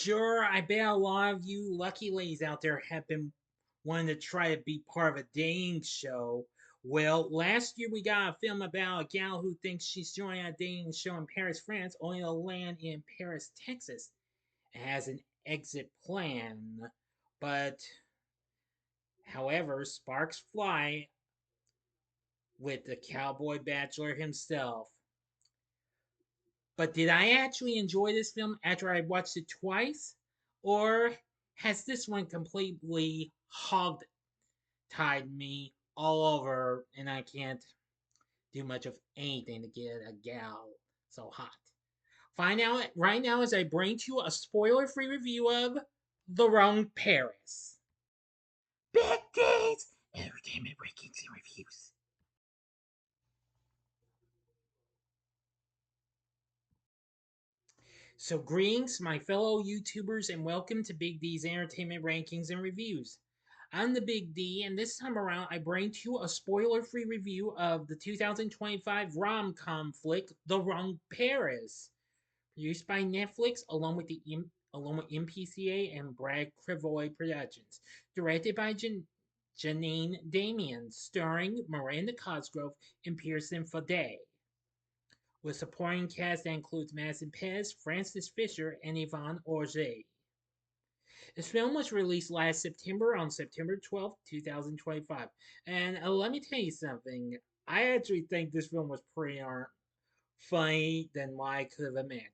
Sure, I bet a lot of you lucky ladies out there have been wanting to try to be part of a dating show. Well, last year we got a film about a gal who thinks she's joining a dating show in Paris, France, only to land in Paris, Texas, and has an exit plan. But, however, sparks fly with the cowboy bachelor himself. But did I actually enjoy this film after I watched it twice? Or has this one completely hog tied me all over and I can't do much of anything to get a gal so hot? Find out right now as I bring to you a spoiler free review of The Wrong Paris. Big D's Entertainment Rankings and Reviews. So, greetings, my fellow YouTubers, and welcome to Big D's Entertainment Rankings and Reviews. I'm the Big D, and this time around, I bring to you a spoiler free review of the 2025 rom com flick, The Wrong Paris. Produced by Netflix, along with MPCA and Brad Crevoy Productions. Directed by Janine Damian, starring Miranda Cosgrove and Pierson Fode, with supporting cast that includes Madison Pettis, Francis Fisher, and Yvonne Orji. This film was released last September on September 12th, 2025. And let me tell you something. I actually think this film was pretty funny than what I could have imagined.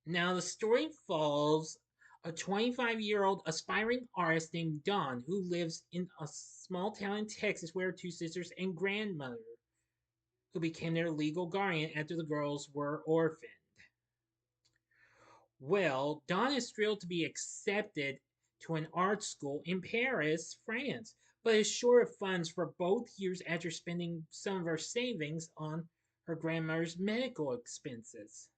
Now, the story follows a 25-year-old aspiring artist named Dawn who lives in a small town in Texas with her two sisters and grandmother, who became their legal guardian after the girls were orphaned. Well, Dawn is thrilled to be accepted to an art school in Paris, France, but is short of funds for both years after spending some of her savings on her grandmother's medical expenses.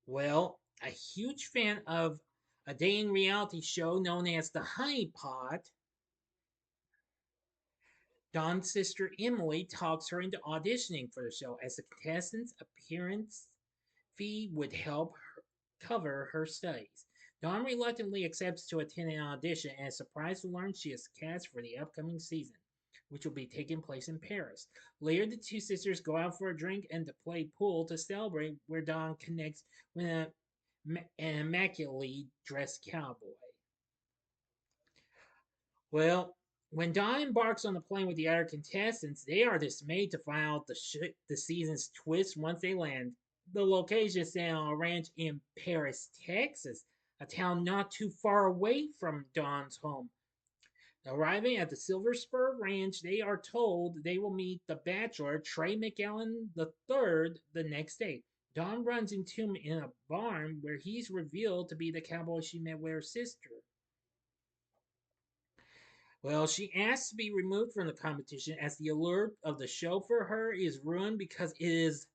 Well, a huge fan of a dating reality show known as The Honey Pot, Dawn's sister Emily talks her into auditioning for the show as the contestant's appearance fee would help cover her studies. Dawn reluctantly accepts to attend an audition and is surprised to learn she is cast for the upcoming season, which will be taking place in Paris. Later, the two sisters go out for a drink and to play pool to celebrate, where Dawn connects with an immaculately dressed cowboy. Well, when Dawn embarks on the plane with the other contestants, they are dismayed to find out the season's twist once they land. The location is set on a ranch in Paris, Texas, a town not too far away from Dawn's home. Arriving at the Silver Spur Ranch, they are told they will meet the bachelor, Trey McAllen III, the next day. Dawn runs into him in a barn where he's revealed to be the cowboy she met with her sister. Well, she asks to be removed from the competition as the allure of the show for her is ruined because it is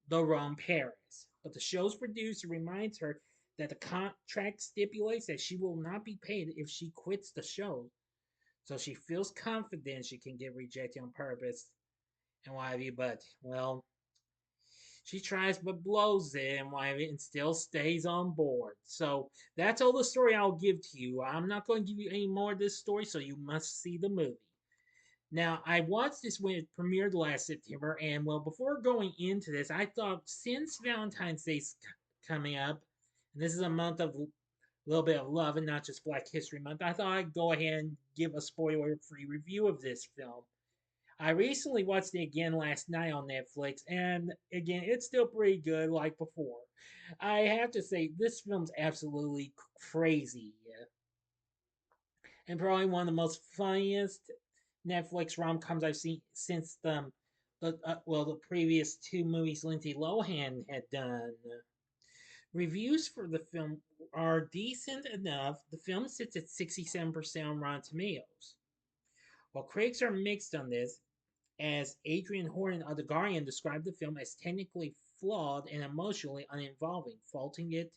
the wrong Paris. But the show's producer reminds her that the contract stipulates that she will not be paid if she quits the show. So she feels confident she can get rejected on purpose and what have you, but, well, she tries but blows it and what have you, and still stays on board. So that's all the story I'll give to you. I'm not going to give you any more of this story, so you must see the movie. Now, I watched this when it premiered last September, and well, before going into this, I thought since Valentine's Day's coming up, and this is a month of a little bit of love and not just Black History Month, I thought I'd go ahead and give a spoiler free review of this film. I recently watched it again last night on Netflix, and again, it's still pretty good like before. I have to say, this film's absolutely crazy, and probably one of the most funniest Netflix rom coms I've seen since the previous two movies Lindsay Lohan had done. Reviews for the film are decent enough. The film sits at 67% on Rotten Tomatoes. While critics are mixed on this, as Adrian Horton of The Guardian described the film as technically flawed and emotionally uninvolving, faulting it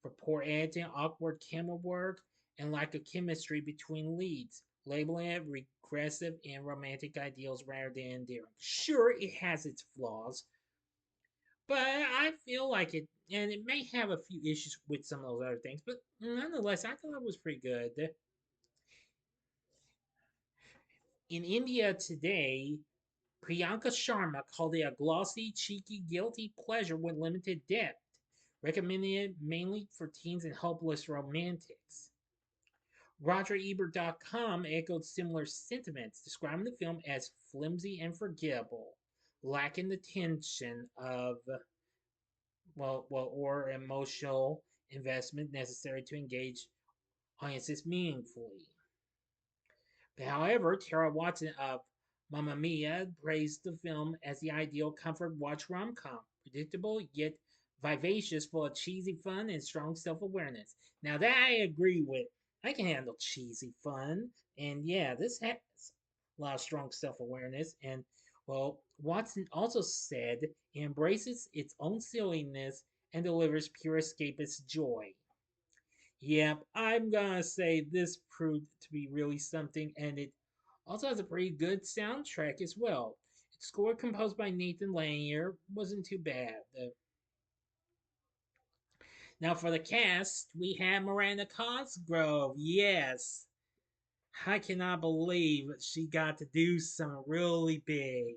for poor editing, awkward camera work, and lack of chemistry between leads, labeling it regressive and romantic ideals rather than endearing. Sure, it has its flaws, But I feel like it, and it may have a few issues with some of those other things, but nonetheless, I thought it was pretty good. In India today, Priyanka Sharma called it a glossy, cheeky, guilty pleasure with limited depth, recommended mainly for teens and hopeless romantics. RogerEbert.com echoed similar sentiments, describing the film as flimsy and forgettable, lacking the tension of or emotional investment necessary to engage audiences meaningfully. However, Tara Watson of Mamma Mia praised the film as the ideal comfort watch rom com, predictable yet vivacious, full of cheesy fun and strong self awareness. Now, that I agree with. I can handle cheesy fun, and yeah, this has a lot of strong self awareness. And well, Watson also said it embraces its own silliness and delivers pure escapist joy. Yep, I'm gonna say this proved to be really something, and it also has a pretty good soundtrack as well. Its score, composed by Nathan Lanier, wasn't too bad. Now, for the cast, we have Miranda Cosgrove. Yes, I cannot believe she got to do some really big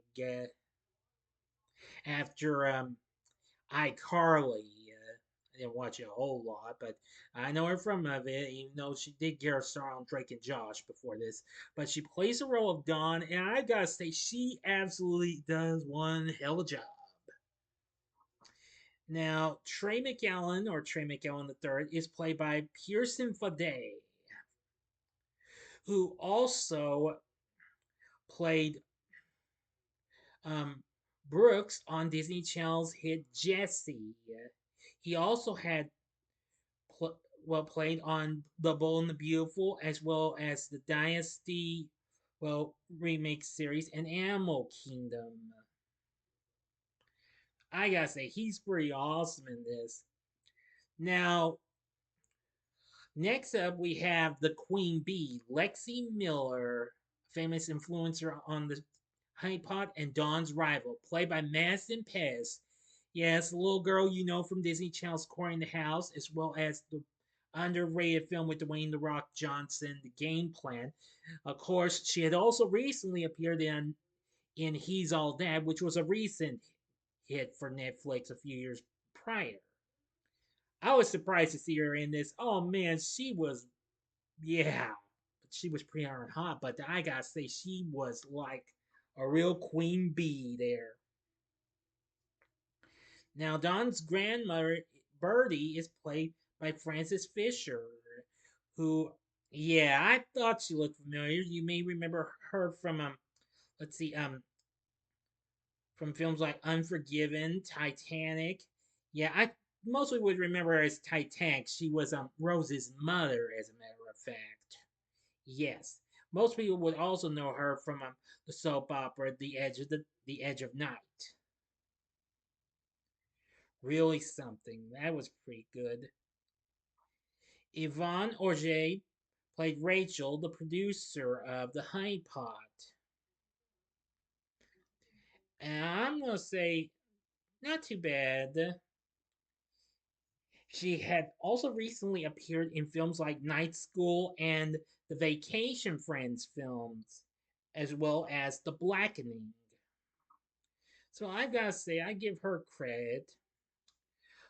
after iCarly. I didn't watch it a whole lot, but I know her from of it, even though she did get a star on Drake and Josh before this. But she plays the role of Dawn, and I gotta say, she absolutely does one hell of a job. Now, Trey McAllen, or Trey McAllen III, is played by Pierson Fode, who also played um, Brooks on Disney Channel's hit Jessie. He also had played on The Bold and the Beautiful, as well as the Dynasty, remake series and Animal Kingdom. I gotta say, he's pretty awesome in this. Now, next up, we have the Queen Bee, Lexi Miller, famous influencer on the Honey Pot and Dawn's rival, played by Madison Pettis. Yes, the little girl you know from Disney Channel's Cory the House, as well as the underrated film with Dwayne The Rock Johnson, The Game Plan. Of course, she had also recently appeared in He's All That, which was a recent hit for Netflix a few years prior. I was surprised to see her in this. Oh man, she was, yeah, she was pretty darn hot, but I gotta say, she was like a real queen bee there. Now, Don's grandmother, Birdie, is played by Frances Fisher, who, yeah, I thought she looked familiar. You may remember her from, let's see, from films like Unforgiven, Titanic. Yeah, I mostly would remember her as Titanic. She was Rose's mother, as a matter of fact. Yes, most people would also know her from the soap opera The Edge of Night. Really something. That was pretty good. Yvonne Orji played Rachel, the producer of The Honey Pot. And I'm going to say, not too bad. She had also recently appeared in films like Night School and the Vacation Friends films, as well as The Blackening. So I've got to say, I give her credit.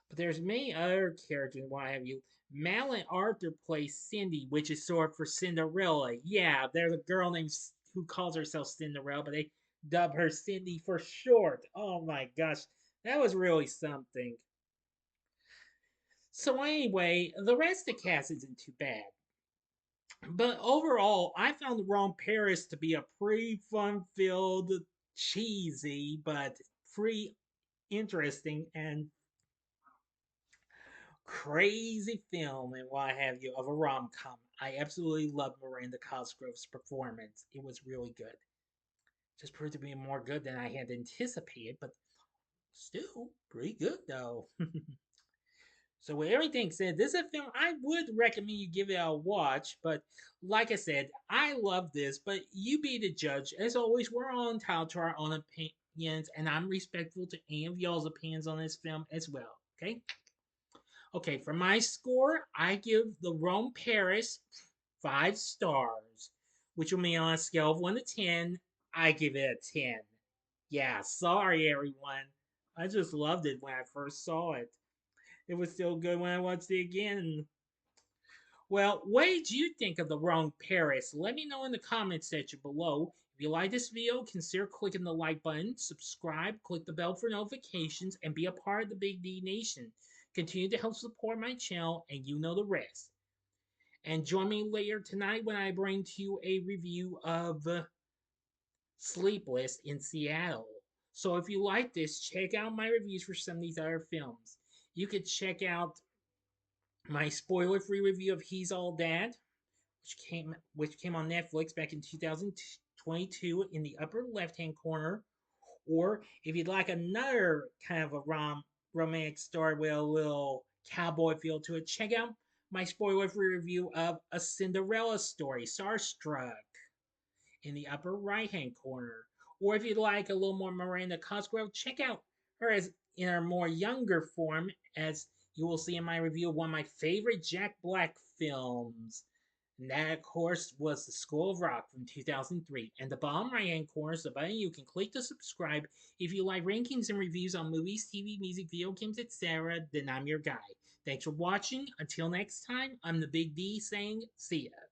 But there's many other characters and what have you. Madeline Arthur plays Cindy, which is short for Cinderella. Yeah, there's a girl named who calls herself Cinderella, but they dub her Cindy for short. Oh my gosh, that was really something. So anyway, the rest of the cast isn't too bad. But overall, I found the Wrong Paris to be a pretty fun-filled, cheesy, but pretty interesting and crazy film and what have you of a rom com. I absolutely loved Miranda Cosgrove's performance. It was really good. Just proved to be more good than I had anticipated, but still pretty good though. So with everything said, this is a film I would recommend you give it a watch. But like I said, I love this, but you be the judge. As always, we're all entitled to our own opinions, and I'm respectful to any of y'all's opinions on this film as well. Okay? Okay, for my score, I give the Rome Paris 5 stars, which will mean on a scale of 1 to 10, I give it a 10. Yeah, sorry everyone. I just loved it when I first saw it. It was still good when I watched it again. Well, what did you think of the Wrong Paris? Let me know in the comments section below. If you like this video, consider clicking the like button, subscribe, click the bell for notifications, and be a part of the Big D Nation. Continue to help support my channel, and you know the rest. And join me later tonight when I bring to you a review of Sleepless in Seattle. So if you like this, check out my reviews for some of these other films. You could check out my spoiler-free review of He's All That, which came on Netflix back in 2022 in the upper left-hand corner. Or if you'd like another kind of a romantic story with a little cowboy feel to it, check out my spoiler-free review of A Cinderella Story, Starstruck, in the upper right-hand corner. Or if you'd like a little more Miranda Cosgrove, check out her as in her more younger form, as you will see in my review of one of my favorite Jack Black films. And that, of course, was The School of Rock from 2003. And the bottom right-hand corner is the button you can click to subscribe. If you like rankings and reviews on movies, TV, music, video games, etc., then I'm your guy. Thanks for watching. Until next time, I'm the Big D saying see ya.